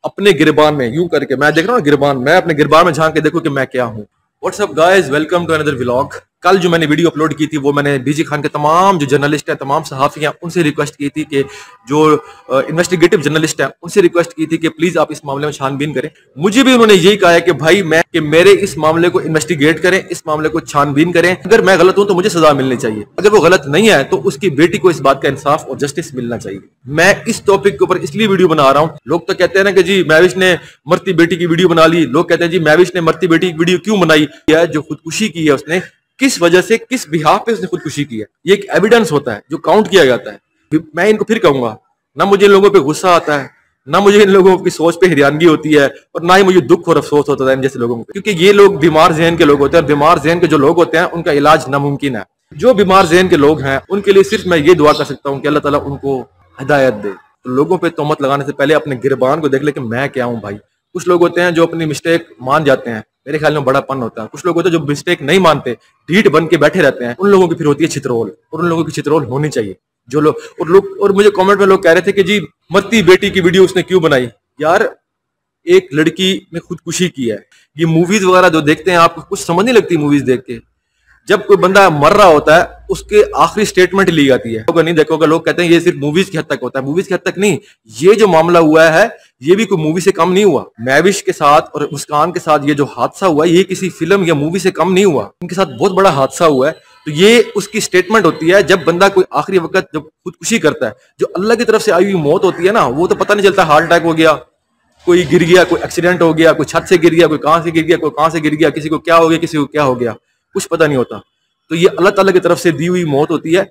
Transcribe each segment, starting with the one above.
अपने गिरबान में यूं करके, मैं देख रहा हूँ गिरबान, मैं अपने गिरबान में झांक के देखो कि मैं क्या हूँ। What's up guys, welcome to another vlog. कल जो मैंने वीडियो अपलोड की थी वो मैंने बीजी खान के तमाम जो जर्नलिस्ट हैं, तमाम सहाफ़ी हैं, उनसे रिक्वेस्ट की थी कि जो इन्वेस्टिगेटिव जर्नलिस्ट हैं उनसे रिक्वेस्ट की थी कि प्लीज आप इस मामले में छानबीन करें। मुझे भी उन्होंने यही कहा है कि भाई मेरे इस मामले को इन्वेस्टिगेट करें, इस मामले को छानबीन करें। अगर मैं गलत हूं तो मुझे सजा मिलनी चाहिए, अगर वो गलत नहीं है तो उसकी बेटी को इस बात का इंसाफ और जस्टिस मिलना चाहिए। मैं इस टॉपिक के ऊपर इसलिए वीडियो बना रहा हूं, लोग तो कहते हैं ना कि जी महविश ने मरती बेटी की वीडियो बना ली, लोग कहते हैं जी महविश ने मरती बेटी की वीडियो क्यों बनाई, जो खुदकुशी की है उसने, किस वजह से, किस बिहाफ पे उसने खुदकुशी की है, ये एक एविडेंस होता है जो काउंट किया जाता है। मैं इनको फिर कहूंगा, ना मुझे इन लोगों पे गुस्सा आता है, ना मुझे इन लोगों की सोच पे हैरानगी होती है, और ना ही मुझे दुख और अफसोस होता है इन जैसे लोगों को, क्योंकि ये लोग बीमार ज़हन के लोग होते हैं, और बीमार ज़हन के जो लोग होते हैं उनका इलाज नामुमकिन है। जो बीमार ज़हन के लोग हैं उनके लिए सिर्फ मैं ये दुआ कर सकता हूँ कि अल्लाह ताला उनको हिदायत दे। तो लोगों पे तोहमत लगाने से पहले अपने गिरबान को देख ले कि मैं क्या हूँ भाई। कुछ लोग होते हैं जो अपनी मिस्टेक मान जाते हैं, मेरे ख्याल में बड़ापन होता है। कुछ लोग होते हैं जो मिस्टेक नहीं मानते, ढीठ बन के बैठे रहते हैं, उन लोगों की फिर होती है छितरोल, और उन लोगों की छितरोल होनी चाहिए। जो लोग और मुझे कमेंट में लोग कह रहे थे कि जी मरती बेटी की वीडियो उसने क्यों बनाई। यार एक लड़की ने खुदकुशी की है। ये मूवीज वगैरह जो देखते हैं, आपको कुछ समझ नहीं लगती मूवीज देख के। जब कोई बंदा मर रहा होता है उसके आखिरी स्टेटमेंट ली जाती है। नहीं देखोगे, लोग कहते हैं ये सिर्फ मूवीज की हद तक होता है। मूवीज की हद तक नहीं, ये जो मामला हुआ है ये भी कोई मूवी से कम नहीं हुआ। महविश के साथ और मुस्कान के साथ ये जो हादसा हुआ ये किसी फिल्म या मूवी से कम नहीं हुआ, उनके साथ बहुत बड़ा हादसा हुआ है। तो ये उसकी स्टेटमेंट होती है जब बंदा कोई आखिरी वक्त जब खुदकुशी करता है। जो अल्लाह की तरफ से आई हुई मौत होती है ना, वो तो पता नहीं चलता, हार्ट अटैक हो गया, कोई गिर गया, कोई एक्सीडेंट हो गया, कोई छत से गिर गया, कोई कहां से गिर गया, कोई कहां से गिर गया, किसी को क्या हो गया, किसी को क्या हो गया, कुछ पता नहीं होता। तो ये अल्लाह ताला की तरफ से दी हुई मौत होती है,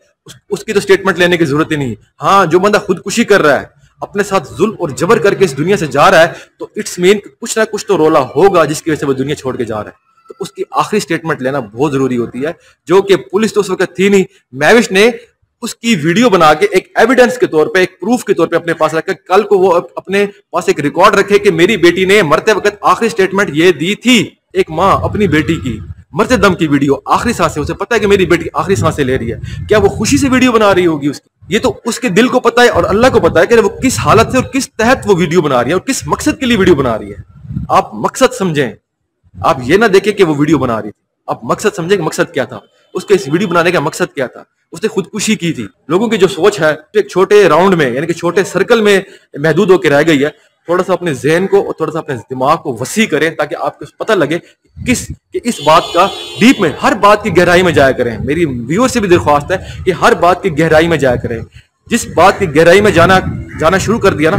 उसकी तो स्टेटमेंट लेने की जरूरत ही नहीं। हाँ, जो बंदा खुदकुशी कर रहा है, अपने साथ जुल्म और जबर करके इस दुनिया से जा रहा है, तो इट्स मीन कुछ ना कुछ तो रोला होगा जिसकी वजह से वो दुनिया छोड़ के जा रहा है। तो उसकी आखिरी स्टेटमेंट लेना बहुत जरूरी होती है, जो कि पुलिस तो उस वक्त थी नहीं। महविश ने उसकी वीडियो बना के एक एविडेंस के तौर पे, एक प्रूफ के तौर पे अपने पास रखा, कल को वो अपने पास एक रिकॉर्ड रखे कि मेरी बेटी ने मरते वक्त आखिरी स्टेटमेंट ये दी थी। एक माँ अपनी बेटी की मरते दम की वीडियो, आखिरी सांसें, उसे पता है कि मेरी बेटी आखिरी सांसें ले रही है, क्या वो खुशी से वीडियो बना रही होगी उसकी? ये तो उसके दिल को पता है और अल्लाह को पता है कि वो किस हालत से और किस तहत वो वीडियो बना रही है और किस मकसद के लिए वीडियो बना रही है। आप मकसद समझें, आप ये ना देखें कि वो वीडियो बना रही थी, आप मकसद समझें कि मकसद क्या था, उसके इस वीडियो बनाने का मकसद क्या था। उसने खुदकुशी की थी। लोगों की जो सोच है एक छोटे राउंड में, यानी कि छोटे सर्कल में महदूद होकर रह गई है। थोड़ा सा अपने जहन को और थोड़ा सा अपने दिमाग को वसी करें, ताकि आपको पता लगे कि इस बात का डीप में, हर बात की गहराई में जाया करें। मेरी व्यूअर से भी दरख्वास्त है कि हर बात की गहराई में जाया करें। जिस बात की गहराई में जाना शुरू कर दिया ना,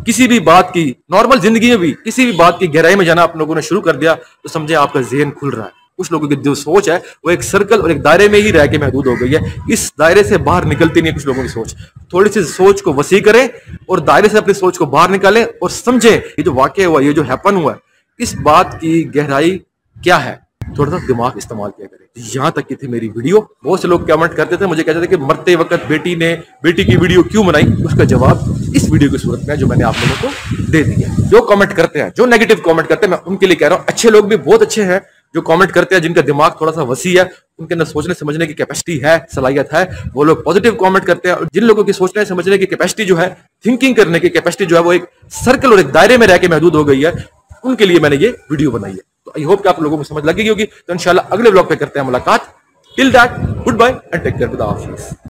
किसी भी बात की, नॉर्मल जिंदगी में भी किसी भी बात की गहराई में जाना आप लोगों ने शुरू कर दिया, तो समझे आपका जहन खुल रहा है। कुछ लोगों की जो सोच है वो एक सर्कल और एक दायरे में ही रह के महदूद हो गई है, इस दायरे से बाहर निकलती नहीं है कुछ लोगों की सोच। थोड़ी सी सोच को वसी करें और दायरे से अपनी सोच को बाहर निकालें और समझें ये जो वाकया हुआ, ये जो हैपन हुआ है, इस बात की गहराई क्या है। थोड़ा सा दिमाग इस्तेमाल किया करें। यहाँ तक की थी मेरी वीडियो। बहुत से लोग कमेंट करते थे, मुझे कहते थे कि मरते वक्त बेटी की वीडियो क्यों बनाई। उसका जवाब इस वीडियो की सूरत में जो मैंने आप लोगों को दे दिया। जो कमेंट करते हैं, जो नेगेटिव कमेंट करते हैं, मैं उनके लिए कह रहा हूँ, अच्छे लोग भी बहुत अच्छे हैं जो कमेंट करते हैं, जिनका दिमाग थोड़ा सा वसी है, उनके अंदर सोचने समझने की कैपेसिटी है, सलाहियत है, वो लोग पॉजिटिव कमेंट करते हैं। और जिन लोगों की सोचने समझने की कैपेसिटी जो है, थिंकिंग करने की कैपेसिटी जो है, वो एक सर्कल और एक दायरे में रह के महदूद हो गई है, उनके लिए मैंने ये वीडियो बनाई है। तो आई होप कि आप लोगों को समझ लगी होगी। तो इंशाल्लाह अगले व्लॉग पे करते हैं मुलाकात। Till that, goodbye and take care, खुदा हाफिज़।